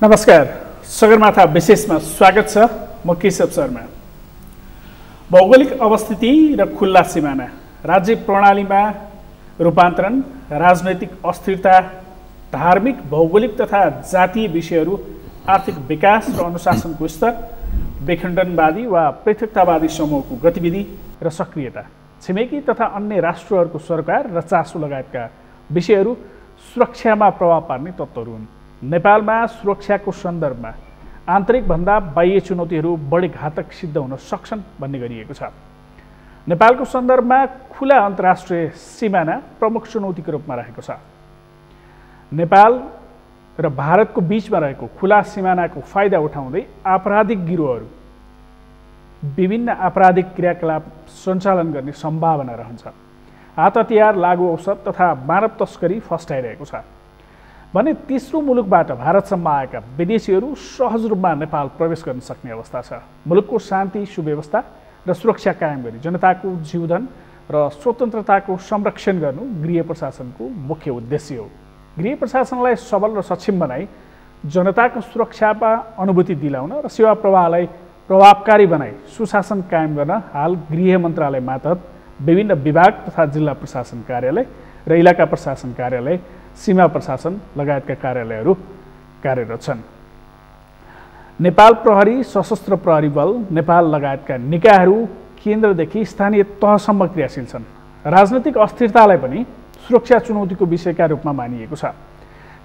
नमस्कार, सगरमाथा विशेषमा स्वागत छ। म केशव शर्मा। भौगोलिक अवस्थिति र खुल्ला सिमाना, राज्य प्रणालीमा रूपान्तरण, राजनैतिक अस्थिरता, धार्मिक, भौगोलिक तथा जातीय विषयहरू, आर्थिक विकास र अनुशासनको स्तर, विखण्डनवादी वा पृथकतावादी समूहको गतिविधि र सक्रियता, छिमेकी तथा अन्य राष्ट्रहरूको सरकार र चासो लगायतका विषयहरू सुरक्षामा प्रभाव पार्ने तत्त्वहरू हुन्। नेपालमा सुरक्षाको सन्दर्भमा आन्तरिकभन्दा बाह्य चुनौतीहरू बढी घातक सिद्ध हुन सक्छन् भन्ने गरिएको छ। नेपालको सन्दर्भमा खुला अन्तर्राष्ट्रिय सिमाना प्रमुख चुनौतीको रूपमा रहेको छ। नेपाल र भारतको बीचमा रहेको खुला सिमानाको फाइदा उठाउँदै आपराधिक गिरोहहरू विभिन्न आपराधिक क्रियाकलाप सञ्चालन गर्ने सम्भावना रहन्छ। हात हतियार, लागु औषध तथा मानव तस्करी फस्टाइरहेको छ भने तेस्रो मुलुकबाट भारतसम्म आएका विदेशीहरू सहज रूपमा नेपाल प्रवेश गर्न सक्ने अवस्था छ। मुलुकको शान्ति, सुव्यवस्था र सुरक्षा कायम गरी जनताको जीवधन र स्वतन्त्रताको संरक्षण गर्नु गृह प्रशासनको मुख्य उद्देश्य हो। गृह प्रशासनलाई सबल र सक्षम बनाई जनताको सुरक्षामा अनुभूति दिलाउन र सेवा प्रवाहलाई प्रभावकारी बनाई सुशासन कायम गर्न हाल गृह मन्त्रालय मातहत विभिन्न विभाग तथा जिल्ला प्रशासन कार्यालय र इलाका प्रशासन कार्यालय, सीमा प्रशासन लगायतका कार्यालयहरू कार्यरत छन्। नेपाल प्रहरी, सशस्त्र प्रहरी बल, नेपाल लगायतका निकायहरू केन्द्रदेखि स्थानीय तहसम्म क्रियाशील छन्। राजनैतिक अस्थिरतालाई पनि सुरक्षा चुनौतीको विषयका रूपमा मानिएको छ।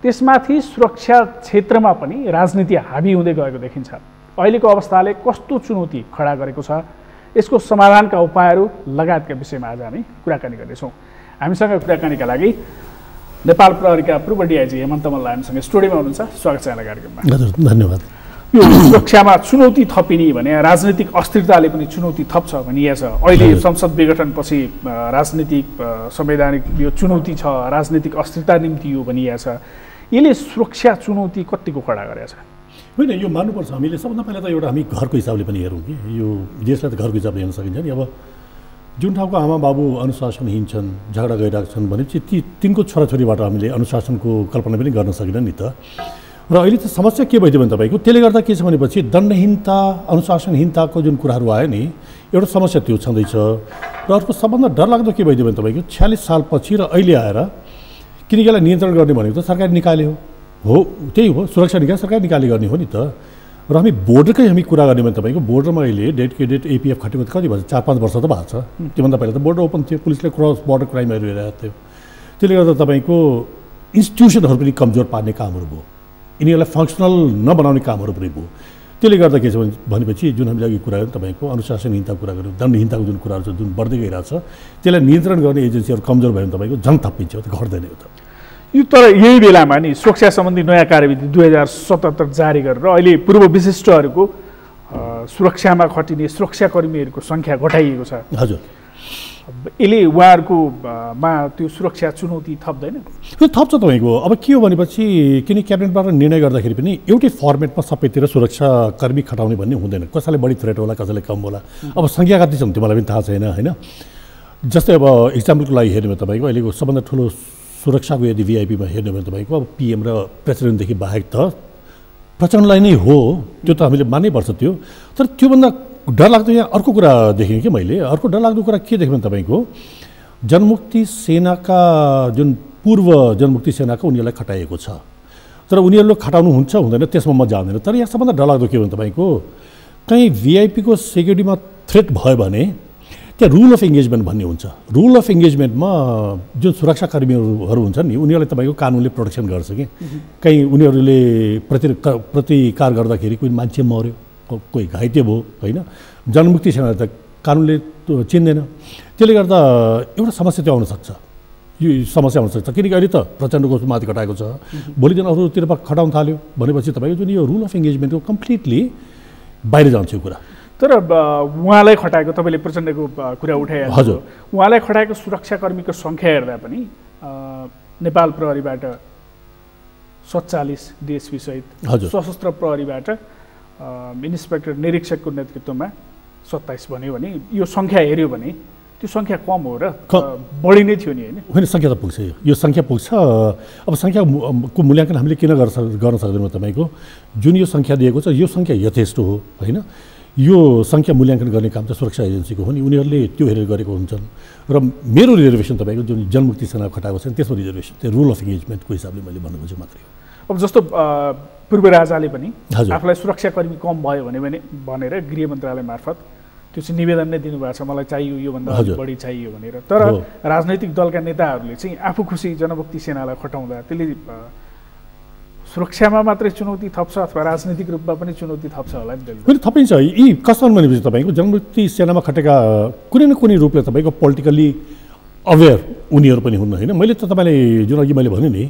त्यसमाथि सुरक्षा क्षेत्रमा पनि राजनीति हावी हुँदै गएको देखिन्छ। अहिलेको अवस्थाले कस्तो चुनौती खडा गरेको छ, यसको समाधानका उपायहरू लगायतका विषयमा आज हामी कुराकानी गर्नेछौँ। हामीसँग कुराकानीका लागि नेपाल प्रहरीका पूर्व डिआइजी हेमन्त मल्ल हामीसँग स्टुडियोमा हुनुहुन्छ। स्वागत छ यहाँलाई कार्यक्रममा। हजुर, धन्यवाद। यो सुरक्षामा चुनौती थपिने भने राजनीतिक अस्थिरताले पनि चुनौती थप्छ भनिएको छ। अहिले संसद विघटनपछि राजनीतिक संवैधानिक यो चुनौती छ, राजनीतिक अस्थिरता निम्ति यो भनिएको छ। यसले सुरक्षा चुनौती कतिको खडा गरेको छ? होइन, यो मान्नुपर्छ। हामीले सबभन्दा पहिला त एउटा हामी घरको हिसाबले पनि हेरौँ कि यो देशलाई त घरको हिसाबले हेर्न सकिन्छ नि। अब जुन ठाउँको आमा बाबु अनुशासनहीन छन्, झगडा गरिरहेको छन् भनेपछि तिनको छोराछोरीबाट हामीले अनुशासनको कल्पना पनि गर्न सकिँदैन नि त। र अहिले त समस्या के भइदियो भने तपाईँको त्यसले गर्दा के छ भनेपछि दण्डहीनता, अनुशासनहीनताको जुन कुराहरू आयो नि, एउटा समस्या त्यो छँदैछ। र अर्को सबभन्दा डरलाग्दो के भइदियो भने तपाईँको 46 सालपछि र अहिले आएर किनकि यसलाई नियन्त्रण गर्ने भनेको त सरकारी निकायले हो, त्यही हो, सुरक्षा निकाय सरकारी निकायले गर्ने हो नि त। र हामी बोर्डरकै हामी कुरा गर्ने भने तपाईँको बोर्डरमा अहिले डेडिकेटेड एपिएफ खटेको कति भन्छ, 4-5 वर्ष त भएको छ। त्योभन्दा पहिला त बोर्डर ओपन थियो, पुलिसले क्रस बोर्डर क्राइमहरू हेरिरहेको थियो। त्यसले गर्दा तपाईँको इन्स्टिट्युसनहरू पनि कमजोर पार्ने कामहरू भयो, यिनीहरूलाई फङ्सनल नबनाउने कामहरू पनि भयो। त्यसले गर्दा के छ भनेपछि जुन हामीले अघि कुरा गऱ्यौँ तपाईँको अनुशासनहीनताको कुरा गऱ्यौँ, दण्डहीनताको जुन कुराहरू छ जुन बढ्दै गइरहेको छ, त्यसलाई नियन्त्रण गर्ने एजेन्सीहरू कमजोर भयो भने तपाईँको झन् थप्पिन्छ, त्यो घट्दैन हो त। यो तर यही बेलामा नि सुरक्षा सम्बन्धी नयाँ कार्यविधि 2077 जारी गरेर अहिले पूर्व विशिष्टहरूको सुरक्षामा खटिने सुरक्षाकर्मीहरूको सङ्ख्या घटाइएको छ। हजुर, यसले उहाँहरूकोमा त्यो सुरक्षा चुनौती थप्दैन? त्यो थप्छ तपाईँको। अब के हो भनेपछि किन क्याबिनेटबाट निर्णय गर्दाखेरि पनि एउटै फर्मेटमा सबैतिर सुरक्षाकर्मी खटाउने भन्ने हुँदैन। कसैले बढी थ्रेट होला, कसैले कम होला। अब सङ्ख्या कति छ तिमीलाई पनि थाहा छैन होइन। जस्तै अब इक्जाम्पलको लागि हेर्ने भने तपाईँको अहिलेको सबभन्दा ठुलो सुरक्षाको यदि भिआइपीमा हेर्ने भने तपाईँको अब पिएम र प्रेसिडेन्टदेखि बाहेक त प्रचण्डलाई नै हो, त्यो त हामीले मान्नैपर्छ त्यो। तर त्योभन्दा डरलाग्दो यहाँ अर्को कुरा देखेँ कि मैले, अर्को डरलाग्दो कुरा के देखेँ भने तपाईँको जनमुक्ति सेनाका जुन पूर्व जनमुक्ति सेनाका उनीहरूलाई खटाइएको छ। तर उनीहरूले खटाउनु हुन्छ हुँदैन त्यसमा म जान्दैन। तर यहाँ सबभन्दा डरलाग्दो के भने तपाईँको कहीँ भिआइपीको सेक्युरिटीमा थ्रेट भयो भने त्यहाँ रुल अफ इङ्गेजमेन्ट भन्ने हुन्छ। रुल अफ इङ्गेजमेन्टमा जुन सुरक्षाकर्मीहरू हुन्छन् नि उनीहरूलाई तपाईँको कानुनले प्रोटेक्सन गर्छ कि कहीँ उनीहरूले प्रतिकार गर्दाखेरि कोही मान्छे मऱ्यो, कोही घाइते भयो होइन, जनमुक्ति सेना त कानुनले चिन्दैन। त्यसले गर्दा एउटा समस्या त्यो आउनसक्छ, यो समस्या आउनसक्छ किनकि अहिले त प्रचण्डको माथि खटाएको छ, भोलि दिन अरूतिर खटाउन थाल्यो भनेपछि तपाईँको जुन यो रुल अफ इङ्गेजमेन्टको कम्प्लिटली बाहिर जान्छ यो कुरा। तर उहाँलाई खटाएको, तपाईँले प्रचण्डको कुरा उठाइहाल्नु, हजुर, उहाँलाई खटाएको सुरक्षाकर्मीको सङ्ख्या हेर्दा पनि नेपाल प्रहरीबाट 47 डिएसपी सहित, सशस्त्र प्रहरीबाट इन्सपेक्टर निरीक्षकको नेतृत्वमा 27 भन्यो भने यो सङ्ख्या हेऱ्यो भने त्यो सङ्ख्या कम हो र बढी नै थियो नि होइन? होइन, सङ्ख्या त पुग्छ, यो सङ्ख्या पुग्छ। अब सङ्ख्याको मूल्याङ्कन हामीले किन गर्न सक्दैनौँ तपाईँको? जुन यो सङ्ख्या दिएको छ यो सङ्ख्या यथेष्ट हो होइन। यो सङ्ख्या मूल्याङ्कन गर्ने काम त सुरक्षा एजेन्सीको हो नि, उनीहरूले त्यो हेरेर गरेको हुन्छन्। र मेरो रिजर्भेसन तपाईँको जुन जनमुक्ति सेना खटाएको छ त्यसको रिजर्भेसन त्यो रुल अफ इङ्गेजमेन्टको हिसाबले मैले भन्नु खोजेँ मात्रै हो। अब जस्तो पूर्व राजाले पनि आफूलाई सुरक्षाकर्मी कम भयो भनेर गृह मन्त्रालय मार्फत त्यो चाहिँ निवेदन नै दिनुभएको छ, मलाई चाहियो योभन्दा बढी चाहियो भनेर। तर राजनैतिक दलका नेताहरूले चाहिँ आफू खुसी जनमुक्ति सेनालाई खटाउँदा त्यसले सुरक्षामा मात्रै चुनौती थप्छ अथवा राजनीतिक रूपमा पनि चुनौती थप्छ होला नि? होइन, थपिन्छ। यी कसरी भनेपछि तपाईँको जनमुक्ति सेनामा खटेका कुनै न कुनै रूपले तपाईँको पोलिटिकल्ली अवेर उनीहरू पनि हुन् होइन। मैले त तपाईँलाई जुन अघि मैले भने नि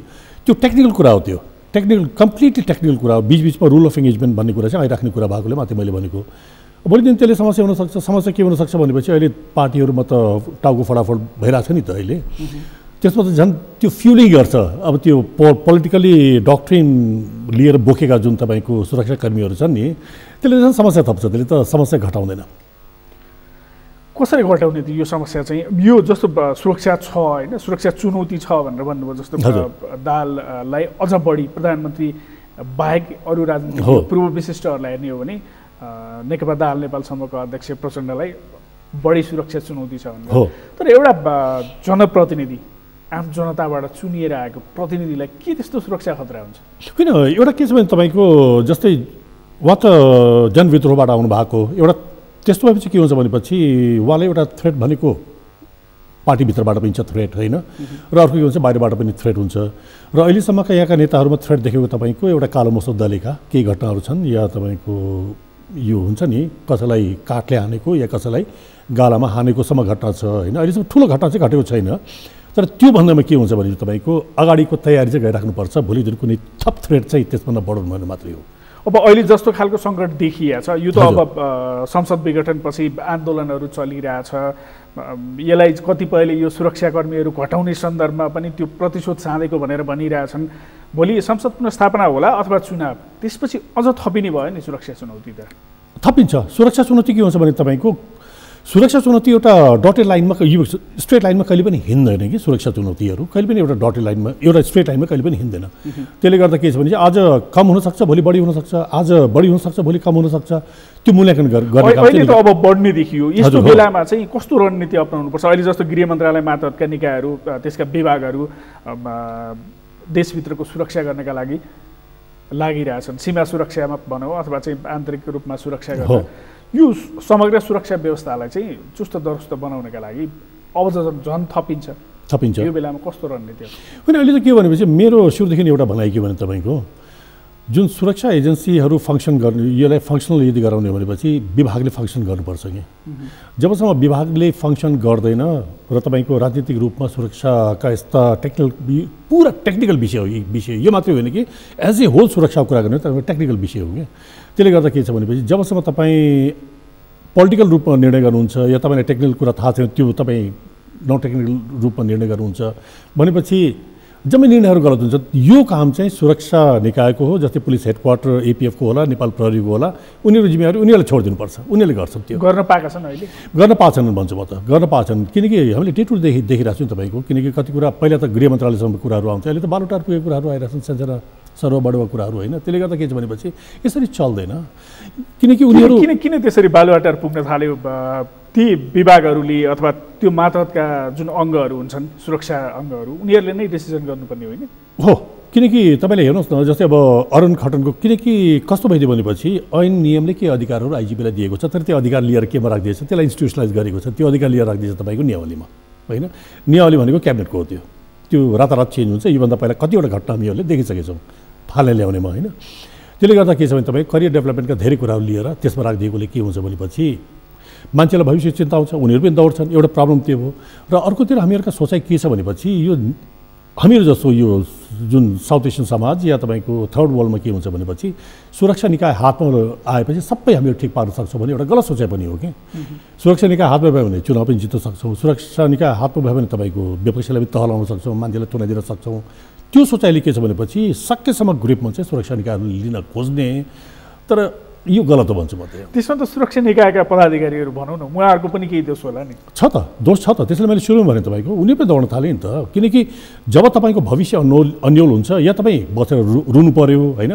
त्यो टेक्निकल कुरा हो, त्यो कम्प्लिटली टेक्निकल कुरा हो। बिचबिचमा रुल अफ इङ्गेजमेन्ट भन्ने कुरा चाहिँ आइराख्ने कुरा भएकोले मात्रै मैले भनेको। भोलि दिन त्यसले समस्या हुनसक्छ। समस्या के हुनसक्छ भनेपछि अहिले पार्टीहरूमा त टाउको फडाफड भइरहेको छ नि त अहिले। त्यसमा त झन् त्यो फ्युलिङ गर्छ। अब त्यो पोलिटिकली डक्ट्रिन लिएर बोकेका जुन तपाईँको सुरक्षाकर्मीहरू छन् नि त्यसले झन् समस्या थप्छ, त्यसले त समस्या घटाउँदैन। कसरी घटाउने त यो समस्या चाहिँ? यो जस्तो सुरक्षा छ होइन, सुरक्षा चुनौती छ भनेर भन्नुभयो। जस्तो दाललाई अझ बढी प्रधानमन्त्री बाहेक अरू राजनीतिक पूर्व विशिष्टहरूलाई हेर्ने हो भने नेकपा दाहाल नेपाल समूहको अध्यक्ष प्रचण्डलाई बढी सुरक्षा चुनौती छ भनेर। तर एउटा जनप्रतिनिधि आम जनताबाट चुनिएर आएको प्रतिनिधिलाई के त्यस्तो सुरक्षा खतरा हुन्छ? होइन, एउटा के छ भने तपाईँको जस्तै उहाँ त जनविद्रोहबाट आउनु भएको एउटा, त्यस्तो भएपछि के हुन्छ भनेपछि उहाँलाई एउटा थ्रेट भनेको पार्टीभित्रबाट पनि छ थ्रेट होइन, र अर्को के हुन्छ बाहिरबाट पनि थ्रेट हुन्छ। र अहिलेसम्मका यहाँका नेताहरूमा थ्रेट देखेको तपाईँको एउटा कालो मसो दलेका केही घटनाहरू छन्, या तपाईँको यो हुन्छ नि कसैलाई काठले हानेको या कसैलाई गालामा हानेकोसम्म घटना छ होइन। अहिलेसम्म ठुलो घटना चाहिँ घटेको छैन। तर त्यो भन्दामा के हुन्छ भने तपाईँको अगाडिको तयारी चाहिँ गरिराख्नुपर्छ। भोलि दिन कुनै थप थ्रेट चाहिँ त्यसभन्दा बढाउनु भने मात्रै हो। अब अहिले जस्तो खालको सङ्कट देखिएको छ यो त अब संसद विघटनपछि आन्दोलनहरू चलिरहेछ। यसलाई कतिपयले यो सुरक्षाकर्मीहरू घटाउने सन्दर्भमा पनि त्यो प्रतिशोध साँधेको भनेर भनिरहेछन्। भोलि संसद पुनर्स्थापना होला अथवा चुनाव, त्यसपछि अझ थपिने भयो नि सुरक्षा चुनौती त? थपिन्छ। सुरक्षा चुनौती के हुन्छ भने तपाईँको सुरक्षा चुनौती एउटा डटेड लाइनमा, यो स्ट्रेट लाइनमा कहिले पनि हिँड्दैन कि। सुरक्षा चुनौतीहरू कहिले पनि एउटा डटेड लाइनमा, एउटा स्ट्रेट लाइनमा कहिले पनि हिँड्दैन। त्यसले गर्दा के छ भने आज कम हुनसक्छ, भोलि बढी हुनसक्छ, आज बढी हुनसक्छ, भोलि कम हुनसक्छ। त्यो मूल्याङ्कन गर्ने काम अहिले त अब बढ्ने देखियो। यस्तो बेलामा चाहिँ कस्तो रणनीति अपनाउनुपर्छ? अहिले जस्तो गृह मन्त्रालय मातहतका निकायहरू, त्यसका विभागहरू देशभित्रको सुरक्षा गर्नका लागि लागिरहेछन्। सीमा सुरक्षामा भनौँ अथवा चाहिँ आन्तरिक रूपमा सुरक्षा गर्न, यो समग्र सुरक्षा व्यवस्थालाई चाहिँ चुस्त दुरुस्त बनाउनका लागि अब झन् थपिन्छ। यो बेलामा कस्तो रणनीति हो? होइन, अहिले त के भनेपछि मेरो सुरुदेखि एउटा भनाइ के भने तपाईँको जुन सुरक्षा एजेन्सीहरू फङ्सन गर्ने, यसलाई फङ्सनल यदि गराउने भनेपछि विभागले फङ्सन गर्नुपर्छ कि। जबसम्म विभागले फङ्सन गर्दैन र तपाईँको राजनीतिक रूपमा सुरक्षाका यस्ता पुरा टेक्निकल विषय हो। यो मात्रै होइन कि एज ए होल सुरक्षाको कुरा गर्ने तर टेक्निकल विषय हो कि। त्यसले गर्दा के छ भनेपछि जबसम्म तपाईँ पोलिटिकल रूपमा निर्णय गर्नुहुन्छ या तपाईँलाई टेक्निकल कुरा थाहा छैन, त्यो तपाईँ नन टेक्निकल रूपमा निर्णय गर्नुहुन्छ भनेपछि जम्मै निर्णयहरू गलत हुन्छ। यो काम चाहिँ सुरक्षा निकायको हो, जस्तै पुलिस हेडक्वार्टर एपिएफको होला, नेपाल प्रहरीको होला, उनीहरू जिम्मेवारी उनीहरूले छोडिदिनुपर्छ। उनीहरूले गर्छन्, त्यो गर्न पाएका छन्, अहिले गर्न पाएछन् भन्छु म त, गर्न पाएछन्। किनकि हामीले डे टु डे देखिरहेको छौँ तपाईँको, किनकि कति कुरा पहिला त गृह मन्त्रालयसम्म कुराहरू आउँथ्यो, अहिले त बालुटार पुगेको कुराहरू आइरहेछन्, सानसाना सर्व बढुवा कुराहरू होइन। त्यसले गर्दा के छ भनेपछि यसरी चल्दैन। किनकि उनीहरू किन त्यसरी बालुवाटार पुग्न थाल्यो? ती विभागहरूले अथवा त्यो मातहतका जुन अङ्गहरू हुन्छन्, सुरक्षा अङ्गहरू, उनीहरूले नै डिसिजन गर्नुपर्ने होइन हो। किनकि तपाईँले हेर्नुहोस् न, जस्तै अब अरुण खटनको किनकि कस्तो भइदियो भनेपछि ऐन नियमले के अधिकारहरू आइजिपीलाई दिएको छ, तर त्यो अधिकार लिएर केमा राखिदिएछ, त्यसलाई इन्स्टिट्युसनलाइज गरेको छ। त्यो अधिकार लिएर राखिदिएछ तपाईँको नियावलीमा होइन। नियावली भनेको क्याबिनेटको हो, त्यो रातारात चेन्ज हुन्छ। योभन्दा पहिला कतिवटा घटना हामीहरूले देखिसकेछौँ थाले ल्याउनेमा होइन। त्यसले गर्दा के छ भने तपाईँ करियर डेभलपमेन्टका धेरै कुराहरू लिएर त्यसमा राखिदिएकोले के हुन्छ भनेपछि मान्छेलाई भविष्य चिन्ता आउँछ, उनीहरू पनि दौड्छन्। एउटा प्रब्लम त्यो हो। र अर्कोतिर हामीहरूका सोचाइ के छ भनेपछि यो हामीहरू जस्तो यो जुन साउथ एसियन समाज या तपाईँको थर्ड वर्ल्डमा के हुन्छ भनेपछि सुरक्षा निकाय हातमा आएपछि सबै हामीहरू ठिक पार्न सक्छौँ भने एउटा गलत सोचाइ पनि हो कि। सुरक्षा निकाय हातमा भयो भने चुनाव पनि जित्न सक्छौँ, सुरक्षा निकाय हातमा भयो भने तपाईँको विपक्षीलाई पनि तहलाउन सक्छौँ, मान्छेलाई तुनाइदिन सक्छौँ। त्यो सोचाइले के छ भनेपछि सकेसम्म ग्रिपमा चाहिँ सुरक्षा निकायहरू लिन खोज्ने, तर यो गलत हो भन्छु म त्यो। त्यसमा त सुरक्षा निकायका पदाधिकारीहरू भनौँ न उहाँहरूको पनि केही दोष होला नि। छ त, दोष छ त। त्यसैले मैले सुरुमा भने तपाईँको उनी पनि दौड्न थाले नि त। किनकि जब तपाईँको भविष्य अन्यल हुन्छ या तपाईँ बसेर रुनु पर्यो होइन,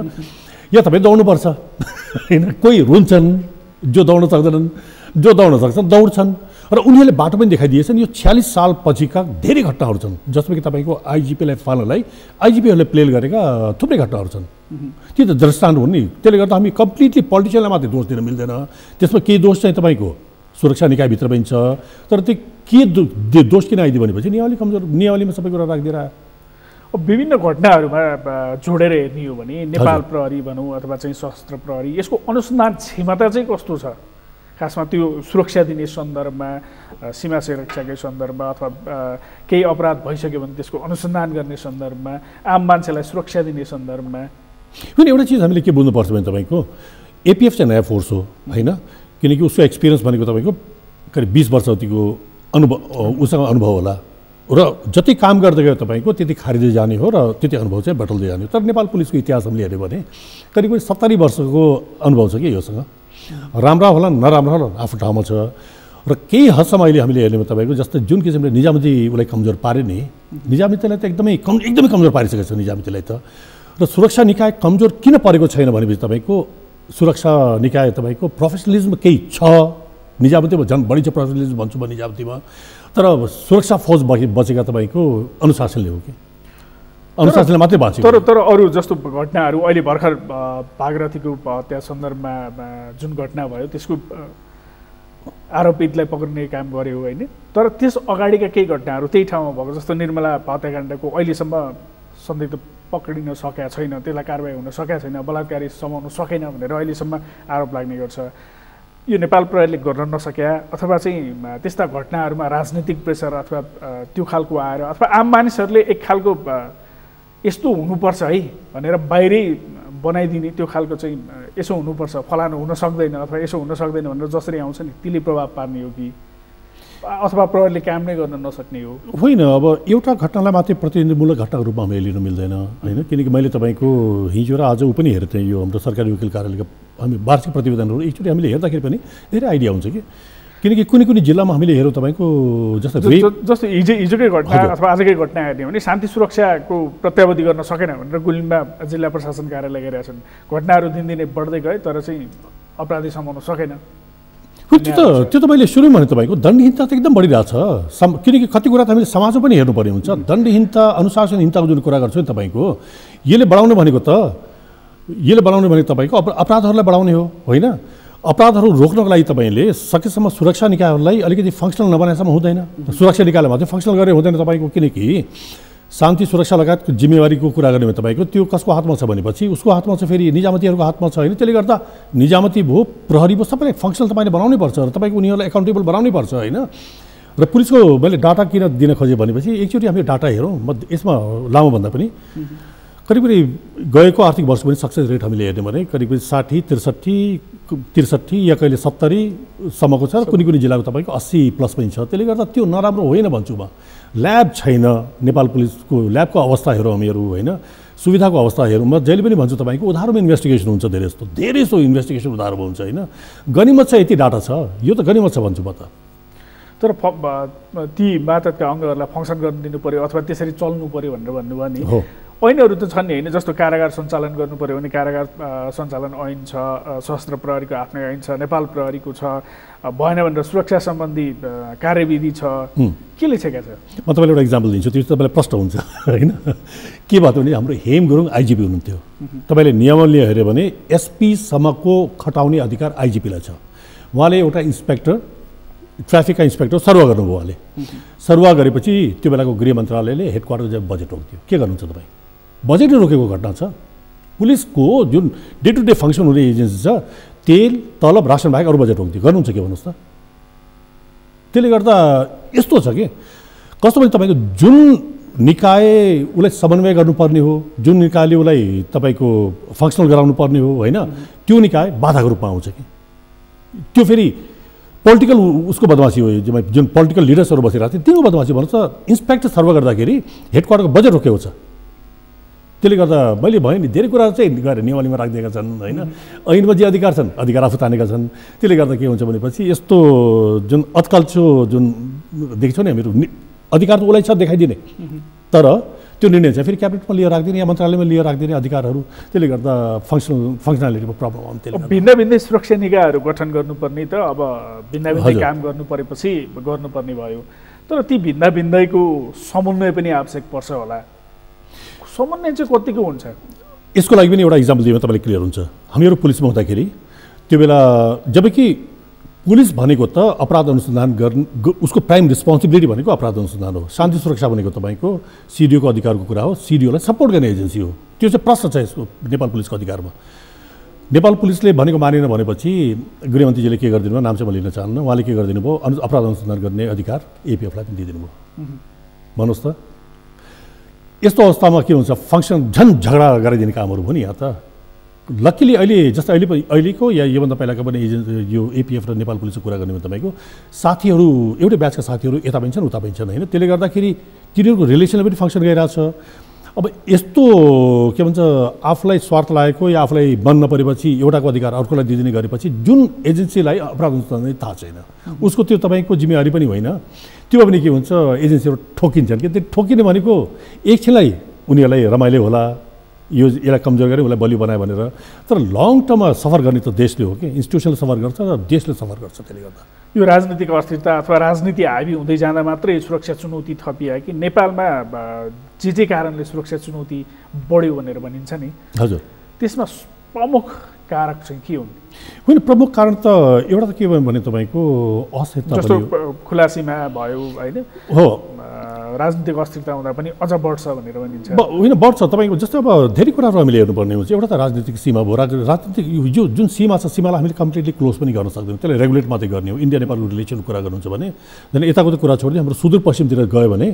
या तपाईँ दौड्नुपर्छ होइन। कोही रुन्छन् जो दौड्न सक्दैनन्, जो दौड्न सक्छन् दौड्छन्। र उनीहरूले बाटो पनि देखाइदिएछन्। यो 46 साल पछिका धेरै घटनाहरू छन् जसमा कि तपाईँको आइजिपीलाई फाल्नलाई आइजिपीहरूले प्ले गरेका थुप्रै घटनाहरू छन्। त्यो त दृष्टान्त हुन् नि। त्यसले गर्दा हामी कम्प्लिटली पोलिटिसियनलाई मात्रै दोष दिन मिल्दैन। त्यसमा केही दोष चाहिँ तपाईँको सुरक्षा निकायभित्र पनि छ। तर त्यो के दोष किन आइदियो भनेपछि नियावली कमजोर, नियावलीमा सबै कुरा राखिदिएर विभिन्न घटनाहरूमा जोडेर हेर्ने हो भने नेपाल प्रहरी भनौँ अथवा चाहिँ सशस्त्र प्रहरी, यसको अनुसन्धान क्षमता चाहिँ कस्तो छ? खासमा त्यो सुरक्षा दिने सन्दर्भमा, सीमा सुरक्षाकै सन्दर्भमा अथवा केही अपराध भइसक्यो भने त्यसको अनुसन्धान गर्ने सन्दर्भमा, आम मान्छेलाई सुरक्षा दिने सन्दर्भमा। एउटा चिज हामीले के बुझ्नुपर्छ भने तपाईँको एपिएफ चाहिँ नयाँ फोर्स हो होइन। किनकि उसको एक्सपिरियन्स भनेको तपाईँको करिब 20 वर्ष जतिको उसँग अनुभव होला र जति काम गर्दै गयो तपाईँको त्यति खारिँदै जाने हो र त्यति अनुभव चाहिँ बटल्दै जाने हो। तर नेपाल पुलिसको इतिहास हामीले हेऱ्यो भने करिब 70 वर्षको अनुभव छ कि योसँग। राम्रा होला नराम्रा होला आफ्नो ठाउँमा छ। र केही हदसम्म अहिले हामीले हेर्ने तपाईँको जस्तै जुन किसिमले निजामती उसलाई कमजोर पारे नि, निजामतीलाई त एकदमै कमजोर पारिसकेको छ निजामतीलाई त। र सुरक्षा निकाय कमजोर किन परेको छैन भनेपछि तपाईँको सुरक्षा निकाय तपाईँको प्रोफेसनलिज्म केही छ। निजामतीमा झन् बढी छ प्रोफेसनलिज्म भन्छु म निजामतीमा। तर सुरक्षा फौज बचेका तपाईँको अनुशासनले हो कि अनुशासनले मात्रै बाँच्यो। तर अरू जस्तो घटनाहरू अहिले भर्खर भागरथीको हत्या सन्दर्भमा जुन घटना भयो त्यसको आरोपितलाई पक्रिने काम गर्यो होइन। तर त्यस अगाडिका केही घटनाहरू त्यही ठाउँमा भएको जस्तो निर्मला हत्याकाण्डको अहिलेसम्म संदिग्ध पक्रिन सकेका छैन, त्यसलाई कारबाही हुन सकेका छैन, बलात्कारी समाउन सकेन भनेर अहिलेसम्म आरोप लाग्ने गर्छ। यो नेपाल प्रहरीले गर्न नसक्या अथवा चाहिँ त्यस्ता घटनाहरूमा राजनीतिक प्रेसर अथवा त्यो खालको आएर अथवा आम मानिसहरूले एक खालको यस्तो हुनुपर्छ है भनेर बाहिरै बनाइदिने त्यो खालको चाहिँ यसो हुनुपर्छ, फलानु हुन सक्दैन अथवा यसो हुन सक्दैन भनेर जसरी आउँछ नि त्यसले प्रभाव पार्ने हो कि अथवा प्रहरीले काम नै गर्न नसक्ने हो? होइन, अब एउटा घटनालाई मात्रै प्रतिनिधिमूलक घटनाको रूपमा हामीले लिनु मिल्दैन होइन। किनकि मैले तपाईँको हिजो र आज पनि हेरेको थिएँ यो हाम्रो सरकारी वकिल कार्यालयका हामी वार्षिक प्रतिवेदनहरू एकचोटि हामीले हेर्दाखेरि पनि धेरै आइडिया हुन्छ कि। किनकि कुनै जिल्लामा हामीले हेरौँ तपाईँको जस्तो हिजोकै घटना अथवा आजकै घटना हेर्ने भने शान्ति सुरक्षाको प्रत्यावधि गर्न सकेन भनेर गुल्मीमा जिल्ला प्रशासन कार्यालय गरेका छन्। घटनाहरू दिनदिनै बढ्दै गए तर चाहिँ अपराधी समाउन सकेन। त्यो त मैले सुरुमा भने तपाईँको दण्डहीनता त एकदम बढिरहेछ। किनकि कति कुरा त हामीले समाजमा पनि हेर्नुपर्ने हुन्छ। दण्डहीनता अनुशासनहीनताको जुन कुरा गर्छु नि तपाईँको यसले बढाउने भनेको तपाईँको अपराधहरूलाई बढाउने हो होइन। अपराधहरू रोक्नको लागि तपाईँले सकेसम्म सुरक्षा निकायहरूलाई अलिकति फङ्सनल नबनाएसम्म हुँदैन। सुरक्षा निकायलाई मात्रै फङ्सनल गरेर हुँदैन तपाईँको। किनकि शान्ति सुरक्षा लगायतको जिम्मेवारीको कुरा गर्ने भने तपाईँको त्यो कसको हातमा छ भनेपछि उसको हातमा छ, फेरि निजामतीहरूको हातमा छ होइन। त्यसले गर्दा निजामती भयो, प्रहरी भयो, सबैलाई फङ्सनल तपाईँले बनाउनै पर्छ र तपाईँको उनीहरूलाई एकाउन्टेबल बनाउनै पर्छ होइन। र पुलिसको मैले डाटा किन दिन खोजेँ भनेपछि एकचोटि हामीले डाटा हेरौँ। यसमा लामो भन्दा पनि करिब गएको आर्थिक वर्ष पनि सक्सेस रेट हामीले हेर्ने भने करिब 60, 63 या कहिले 70सम्मको छ। कुनै जिल्लाको तपाईँको 80+ पनि छ। त्यसले गर्दा त्यो नराम्रो होइन भन्छु म। ल्याब छैन, नेपाल पुलिसको ल्याबको अवस्था हेरौँ हामीहरू होइन, सुविधाको अवस्था हेरौँ। म जहिले पनि भन्छु तपाईँको उधारोमा इन्भेस्टिगेसन हुन्छ, धेरै जस्तो इन्भेस्टिगेसन उधारोमा हुन्छ होइन। गनिमत छ, यति डाटा छ, यो त गनिमत छ भन्छु म त। तर ती मातहतका अङ्गहरूलाई फङ्सन गर्न दिनु पऱ्यो अथवा त्यसरी चल्नु पऱ्यो भनेर भन्नुभयो नि। ऐनहरू त छन् नि होइन। जस्तो कारागार सञ्चालन गर्नु पऱ्यो भने कारागार सञ्चालन ऐन छ, सशस्त्र प्रहरीको आफ्नै ऐन छ, नेपाल प्रहरीको छ, भएन भनेर सुरक्षा सम्बन्धी कार्यविधि छ। के लेखेका छ? म तपाईँलाई एउटा इक्जाम्पल दिन्छु, त्यो तपाईँलाई प्रष्ट हुन्छ होइन। के भयो भने हाम्रो हेम गुरुङ आइजिपी हुनुहुन्थ्यो। तपाईँले नियमावली हेऱ्यो भने एसपीसम्मको खटाउने अधिकार आइजिपीलाई छ। उहाँले एउटा इन्सपेक्टर, ट्राफिकका इन्सपेक्टर सरुवा गर्नुभयो। उहाँले सरुवा गरेपछि त्यो बेलाको गृह मन्त्रालयले हेडक्वार्टर चाहिँ बजेट रोकिदियो। के गर्नुहुन्छ तपाईँ? बजेटले रोकेको घटना छ। पुलिसको जुन डे टु डे फङ्सन हुने एजेन्सी छ, तेल तलब रासन बाहेक अरू बजेट रोकिदियो। गर्नुहुन्छ के भन्नुहोस् त? त्यसले गर्दा यस्तो छ कि कस्तो भने तपाईँको जुन निकाय उसलाई समन्वय गर्नुपर्ने हो, जुन निकायले उसलाई तपाईँको फङ्सनल गराउनु पर्ने हो होइन, त्यो निकाय बाधाको रूपमा आउँछ कि। त्यो फेरि पोलिटिकल उसको बदमासी हो। जुन पोलिटिकल लिडर्सहरू बसिरहेको थियो तिनीको बदमासी भन्नुहोस् त। इन्सपेक्टर सर्व गर्दाखेरि हेडक्वार्टरको बजेट रोकेको छ। त्यसले गर्दा मैले भने नि धेरै कुराहरू चाहिँ गएर नियमावलीमा राखिदिएका छन् होइन। ऐनमा जे अधिकार छन् अधिकार आफू तानेका छन्। त्यसले गर्दा के हुन्छ भनेपछि यस्तो जुन अत्काल्चो जुन देख्छौँ नि हामीहरू अधिकार त उसलाई छ देखाइदिने, तर त्यो निर्णय चाहिँ फेरि क्याबिनेटमा लिएर राखिदिने या मन्त्रालयमा लिएर राखिदिने अधिकारहरू। त्यसले गर्दा फङ्सनालिटीको प्रब्लम आउँछ। त्यसले भिन्न भिन्दै सुरक्षा निकायहरू गठन गर्नुपर्ने त अब भिन्न भिन्दै काम गर्नु परेपछि गर्नुपर्ने भयो, तर ती भिन्न भिन्दैको समन्वय पनि आवश्यक पर्छ होला। समन्वय चाहिँ कतिको हुन्छ? यसको लागि पनि एउटा इक्जाम्पल दिएमा तपाईँले क्लियर हुन्छ। हामीहरू पुलिसमा हुँदाखेरि त्यो बेला जबकि पुलिस भनेको त अपराध अनुसन्धान गर्ने उसको प्राइम रिस्पोन्सिबिलिटी भनेको अपराध अनुसन्धान हो। शान्ति सुरक्षा भनेको तपाईँको सिडिओको अधिकारको कुरा हो, सिडिओलाई सपोर्ट गर्ने एजेन्सी हो। त्यो चाहिँ प्रश्न छ यसको नेपाल पुलिसको अधिकारमा। नेपाल पुलिसले भनेको मानेन भनेपछि गृहमन्त्रीजीले के गरिदिनु भयो, नाम चाहिँ म लिन चाहन्न, उहाँले के गरिदिनु भयो, अपराध अनुसन्धान गर्ने अधिकार एपिएफलाई पनि दिइदिनु भयो। भन्नुहोस् त यस्तो अवस्थामा के हुन्छ? फङ्सन झन् झगडा गराइदिने कामहरू भयो नि यहाँ त। लक्किली अहिले जस्तै अहिलेको या योभन्दा पहिलाको पनि यो एपिएफ र नेपाल पुलिसको कुरा गर्ने तपाईँको साथीहरू एउटै ब्याचका साथीहरू यता पनि छन् उता पनि छन् होइन। त्यसले गर्दाखेरि तिनीहरूको रिलेसनले पनि फङ्सन गरिरहेछ। अब यस्तो के भन्छ आफूलाई स्वार्थ लागेको या आफूलाई मन नपरेपछि एउटाको अधिकार अर्कोलाई दिइदिने गरेपछि जुन एजेन्सीलाई अपराध अनुसन्धान थाहा छैन उसको त्यो तपाईँको जिम्मेवारी पनि होइन। त्यो पनि के हुन्छ एजेन्सीहरू ठोकिन्छन् कि त्यो ठोकिने भनेको एकछिनलाई उनीहरूलाई रमाइलो होला, यो यसलाई कमजोर गरे उसलाई बलियो बनायो भनेर, तर लङ टर्ममा सफर गर्ने त देशले हो कि इन्स्टिट्युसनले सफर गर्छ र देशले सफर गर्छ। त्यसले गर्दा यो राजनीतिक अस्थिरता अथवा राजनीति हाबी हुँदै जाँदा मात्रै सुरक्षा चुनौती थपिया कि नेपालमा जे कारणले सुरक्षा चुनौती बढ्यो भनेर भनिन्छ नि? हजुर, त्यसमा प्रमुख कारक चाहिँ के हुन्? होइन, प्रमुख कारण त एउटा त के भयो भने तपाईँको अस्थिरता जस्तो खुला सीमा भयो होइन, हो राजनीतिक अस्थिरता हुँदा पनि अझ बढ्छ भनेर भनिन्छ। होइन बढ्छ तपाईँको जस्तै अब धेरै कुराहरू हामीले हेर्नुपर्ने हुन्छ। एउटा त राजनीतिक सीमा भयो, राजनीतिक यो जुन सीमा छ सीमालाई हामीले कम्प्लिटली क्लोज पनि गर्न सक्दैनौँ, त्यसलाई रेगुलेट मात्रै गर्ने हो। इन्डिया नेपालको रिलेसनको कुरा गर्नुहुन्छ भने झन् यताको त कुरा छोड्दै हाम्रो सुदूरपश्चिमतिर गयो भने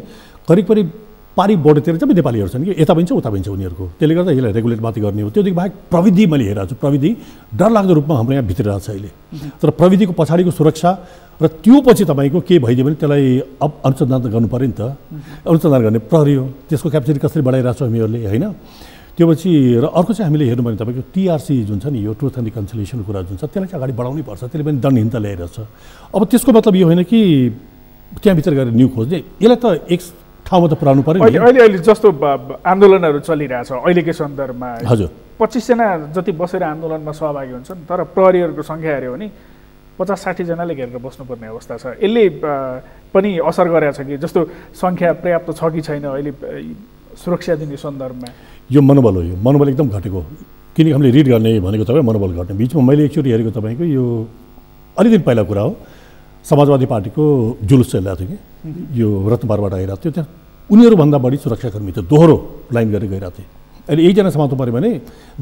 करिब पारी बोर्डरतिर चाहिँ नेपालीहरू छन् कि यता पनि छ उता पनि छ उनीहरूको। त्यसले गर्दा यसलाई रेगुलेट मात्रै गर्ने हो। त्योदेखि बाहेक प्रविधि मैले हेरेको छु, प्रविधि डरलाग्दो रूपमा हाम्रो यहाँ भित्रिरहेको छ अहिले, तर प्रविधिको पछाडिको सुरक्षा र त्यो पछि तपाईँको के भइदियो भने त्यसलाई अब अनुसन्धान त गर्नु पऱ्यो नि त। अनुसन्धान गर्ने प्रहरी हो, त्यसको क्यापेसिटी कसरी बढाइरहेको छ हामीहरूले होइन। त्यो पछि र अर्को चाहिँ हामीले हेर्नु भने तपाईँको टिआरसी जुन छ नि, यो ट्रुथ एन्ड रिकन्सिलिएसन कुरा जुन छ त्यसलाई चाहिँ अगाडि बढाउनै पर्छ। त्यसले पनि दण्डहीनता ल्याइरहेछ। अब त्यसको मतलब यो होइन कि त्यहाँभित्र गएर न्यू खोज्ने, यसलाई त एक ठाउँमा त पुऱ्याउनु पऱ्यो नि। अहिले जस्तो आन्दोलनहरू चलिरहेछ अहिलेकै सन्दर्भमा, हजुर 25 जना जति बसेर आन्दोलनमा सहभागी हुन्छन्, तर प्रहरीहरूको सङ्ख्या हेऱ्यो भने 50-60 जनाले घेरेर बस्नुपर्ने अवस्था छ। यसले पनि असर गरेको छ कि जस्तो सङ्ख्या पर्याप्त छ कि छैन अहिले सुरक्षा दिने सन्दर्भमा? यो मनोबल हो, यो मनोबल एकदम घटेको। किनकि हामीले रिड गर्ने भनेको तपाईँ मनोबल घट्ने बिचमा मैले एकचोटि हेरेको तपाईँको यो अलि दिन पहिला कुरा हो, समाजवादी पार्टीको जुलुस चलिरहेको थियो कि यो रत्नपारबाट आइरहेको थियो। त्यहाँ उनीहरूभन्दा बढी सुरक्षाकर्मी थियो, दोहोरो लाइन गरेर गइरहेको थियो। अहिले एकजना समात्नु पऱ्यो भने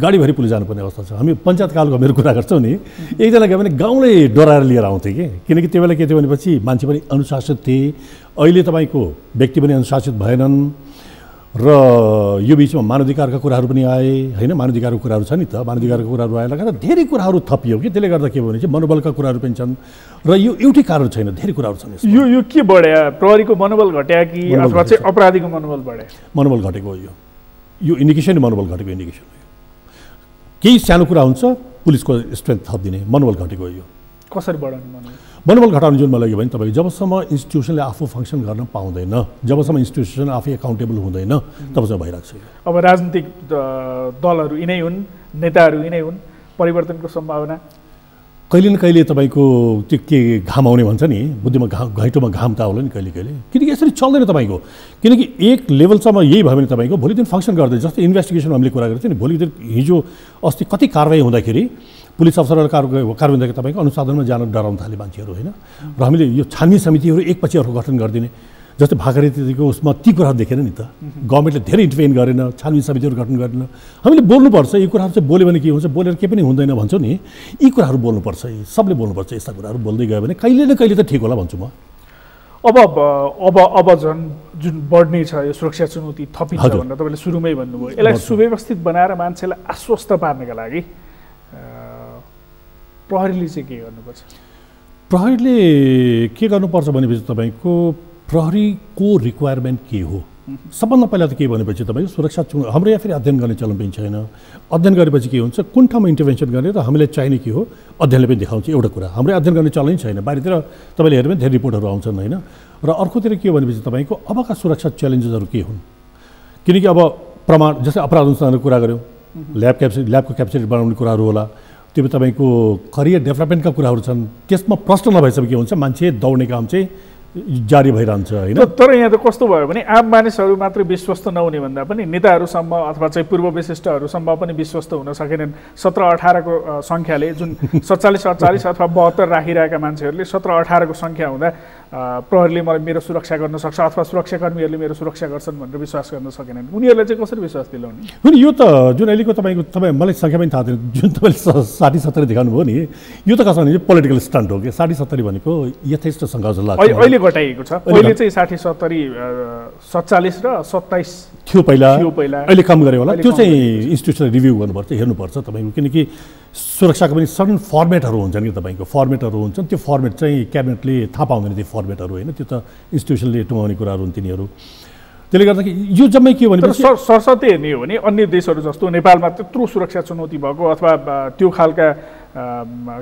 गाडीभरि पुलिस जानुपर्ने अवस्था छ। हामी पञ्चायतकालको मेरो कुरा गर्छौँ नि, एकजना गयो भने गाउँले डराएर लिएर आउँथे कि, किनकि त्यो बेला के थियो भनेपछि मान्छे पनि अनुशासित थिए। अहिले तपाईँको व्यक्ति पनि अनुशासित भएनन् र यो बिचमा मानवाधिकारका कुराहरू पनि आए होइन। मानवाधिकारको कुराहरू छ नि त, मानवाधिकारको कुराहरू आए लगाएर धेरै कुराहरू थपियो कि, त्यसले गर्दा के भयो भने चाहिँ मनोबलका कुराहरू पनि छन् र यो एउटै कारण छैन, धेरै कुराहरू छन्। यो के बढ्या? प्रहरीको मनोबल घट्या कि अथवा चाहिँ अपराधीको मनोबल बढ्या? मनोबल घटेको हो। यो इन्डिकेसन मनोबल घटेको इन्डिकेसन हो। केही सानो कुरा हुन्छ पुलिसको स्ट्रेन्थ थपिदिने, मनोबल घटेको हो। यो कसरी बढाउने मनोबल घटाउने जुन मलाई भने तपाईँको जबसम्म इन्स्टिट्युसनले आफू फङ्सन गर्न पाउँदैन, जबसम्म इन्स्टिट्युसन आफै एकाउन्टेबल हुँदैन तबसम्म भइरहेको छ। अब राजनीतिक दलहरू यिनै हुन्, नेताहरू यिनै हुन्, परिवर्तनको सम्भावना कहिले न कहिले तपाईँको त्यो के घाम आउने भन्छ नि, बुद्धिमा घाइटोमा घाम त आउला नि कहिले कहिले, किनकि यसरी चल्दैन तपाईँको। किनकि एक लेभलसम्म यही भयो भने तपाईँको भोलि दिन फङ्सन गर्दै, जस्तै इन्भेस्टिगेसन हामीले कुरा गरेको थियो नि, भोलि दिन हिजो अस्ति कति कारवाही हुँदाखेरि पुलिस अफसरहरू कारवाही हुँदाखेरि तपाईँको अनुसन्धानमा जान डराउन थाले मान्छेहरू होइन। र हामीले यो छानबिन समितिहरू एकपछि अर्को गठन गरिदिने, जस्तै भागरेतीको उसमा ती कुराहरू देखेन नि त। गभर्मेन्टले धेरै इन्टरभेन गरेन, छानबिन समितिहरू गठन गरेन। हामीले बोल्नुपर्छ, यी कुराहरू चाहिँ बोल्यो भने के हुन्छ, बोलेर केही पनि हुँदैन भन्छौँ नि, यी कुराहरू बोल्नुपर्छ, सबले बोल्नुपर्छ। यस्ता कुराहरू बोल्दै गयो भने कहिले न कहिले त ठिक होला भन्छु म। अब झन् जुन बढ्ने छ यो सुरक्षा चुनौती थपिन्छ भनेर तपाईँले सुरुमै भन्नुभयो, यसलाई सुव्यवस्थित बनाएर मान्छेलाई आश्वस्त पार्नका लागि प्रहरीले चाहिँ के गर्नुपर्छ? प्रहरीले के गर्नुपर्छ भनेपछि तपाईँको प्रहरीको रिक्वायरमेन्ट के हो सबभन्दा पहिला त के भनेपछि तपाईँको सुरक्षा हाम्रो या फेरि अध्ययन गर्ने चलन पनि छैन। अध्ययन गरेपछि के हुन्छ, कुन ठाउँमा इन्टरभेन्सन गर्ने र हामीलाई चाहिने के हो अध्ययनले पनि देखाउँछ एउटा कुरा। हाम्रो अध्ययन गर्ने चलन छैन, बाहिरतिर तपाईँले हेर्नु भने धेरै रिपोर्टहरू आउँछन् होइन। र अर्कोतिर के हो भनेपछि तपाईँको अबका सुरक्षा च्यालेन्जेसहरू के हुन्, किनकि अब प्रमाण जस्तै अपराध अनुसन्धानको कुरा गऱ्यौँ, ल्याबको क्यापेसिटी बढाउने कुराहरू होला, त्यो तपाईँको करियर डेभलपमेन्टका कुराहरू छन्। त्यसमा प्रश्न नभएसम्म के हुन्छ, मान्छे दौड्ने काम चाहिँ जारी भइरहन्छ होइन। तर यहाँ त कस्तो भयो भने आम मानिसहरू मात्र विश्वस्त नहुने भन्दा पनि नेताहरूसम्म अथवा चाहिँ पूर्व विशिष्टहरूसम्म पनि विश्वस्त हुन सकेनन्। 17-18 को सङ्ख्याले जुन 47-48 अथवा 72 राखिरहेका मान्छेहरूले 17-18 को सङ्ख्या हुँदा प्रहरीले मेरो सुरक्षा गर्न सक्छ अथवा सुरक्षाकर्मीहरूले मेरो सुरक्षा गर्छन् भनेर विश्वास गर्न सकेनन्। उनीहरूलाई चाहिँ कसरी विश्वास दिलाउने? होइन, यो त जुन अहिलेको तपाईँ मलाई सङ्ख्या पनि थाहा थिएन, जुन तपाईँले 60-70 देखाउनु भयो नि, यो त कसो भने पोलिटिकल स्टन्ट हो कि। 60-70 भनेको यथेष्टसँग जस्तो लाग्छ। अहिले घटाइएको छ, पहिले चाहिँ 60-70 47 र 27 थियो पहिला, अहिले कम गऱ्यो होला। त्यो चाहिँ इन्स्टिट्युसनल रिभ्यू गर्नुपर्छ, हेर्नुपर्छ तपाईँको, किनकि सुरक्षाको पनि सर्टन फर्मेटहरू हुन्छन् कि तपाईँको फर्मेटहरू हुन्छन्। त्यो फर्मेट चाहिँ क्याबिनेटले थाहा पाउँदैन, त्यो फर्मेटहरू होइन, त्यो त इन्स्टिट्युसनले टुङ्गाउने कुराहरू हुन् तिनीहरू। त्यसले गर्दाखेरि यो जम्मै के भने सरसर्ती हेर्ने हो भने अन्य देशहरू जस्तो नेपालमा त्यत्रो सुरक्षा चुनौती भएको अथवा त्यो खालका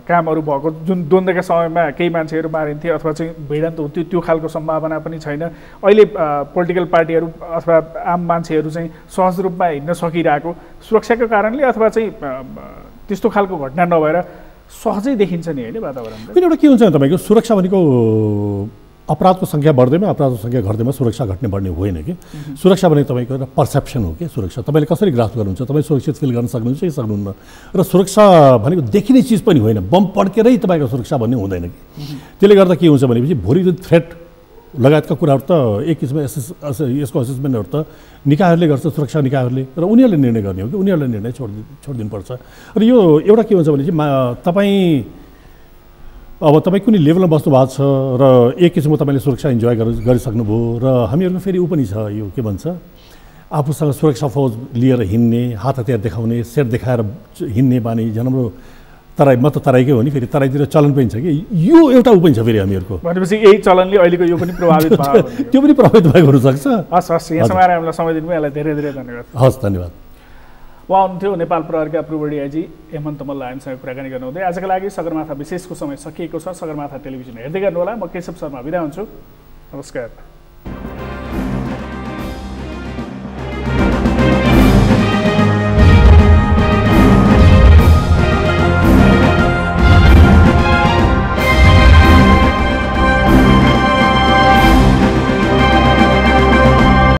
कामहरू भएको जुन द्वन्द्वका समयमा केही मान्छेहरू मारिन्थे अथवा चाहिँ भिडन्त हुन्थ्यो, त्यो खालको सम्भावना पनि छैन। अहिले पोलिटिकल पार्टीहरू अथवा आम मान्छेहरू चाहिँ सहज रूपमा हिँड्न सकिरहेको सुरक्षाको कारणले अथवा चाहिँ त्यस्तो खालको घटना नभएर सहजै देखिन्छ नि होइन वातावरण। एउटा के हुन्छ तपाईँको सुरक्षा भनेको अपराधको सङ्ख्या बढ्दैमा अपराधको सङ्ख्या घट्दैमा सुरक्षा घट्ने बढ्ने होइन कि। सुरक्षा भनेको तपाईँको एउटा पर्सेप्सन हो कि। सुरक्षा तपाईँले कसरी ग्राफ गर्नुहुन्छ, तपाईँ सुरक्षित फिल गर्न सक्नुहुन्छ कि सक्नुहुन्न। र सुरक्षा भनेको देखिने चिज पनि होइन, बम पड्केरै तपाईँको सुरक्षा भन्ने हुँदैन कि। त्यसले गर्दा के हुन्छ भनेपछि भोलि थ्रेट लगायतका कुराहरू त एक किसिममा यसको असेसमेन्टहरू त निकायहरूले गर्छ, सुरक्षा निकायहरूले, र उनीहरूले निर्णय गर्ने हो कि उनीहरूले निर्णय छोडिदिनुपर्छ। र यो एउटा के हुन्छ भने चाहिँ अब तपाईँ कुनै लेभलमा बस्नु भएको छ र एक किसिमको तपाईँले सुरक्षा इन्जोय गरिसक्नुभयो र हामीहरूको फेरि ऊ पनि छ, यो के भन्छ, आफूसँग सुरक्षा फौज लिएर हिँड्ने, हात हतियार देखाउने, सेट देखाएर हिँड्ने बानी झन् हाम्रो तराई, म त तराईकै हो नि, फेरि तराईतिर चलन पनि छ कि। यो एउटा ऊ पनि छ फेरि हामीहरूको, भनेपछि यही चलनले अहिलेको यो पनि प्रभावित भयो। त्यो पनि प्रभावित भएको हुनसक्छ। हस् हस्, यहाँसम्म आएर हामीलाई समय दिनुभयो, यसलाई धेरै धेरै धन्यवाद। हस्, धन्यवाद। उहाँ हुनुहुन्थ्यो नेपाल प्रहरीका पूर्व डिआइजी हेमन्त मल्ल हामीसँग कुराकानी गर्नुहुँदै। आजका लागि सगरमाथा विशेषको समय सकिएको छ। सगरमाथा टेलिभिजन हेर्दै गर्नुहोला। म केशव शर्मा बिदा हुन्छु। नमस्कार।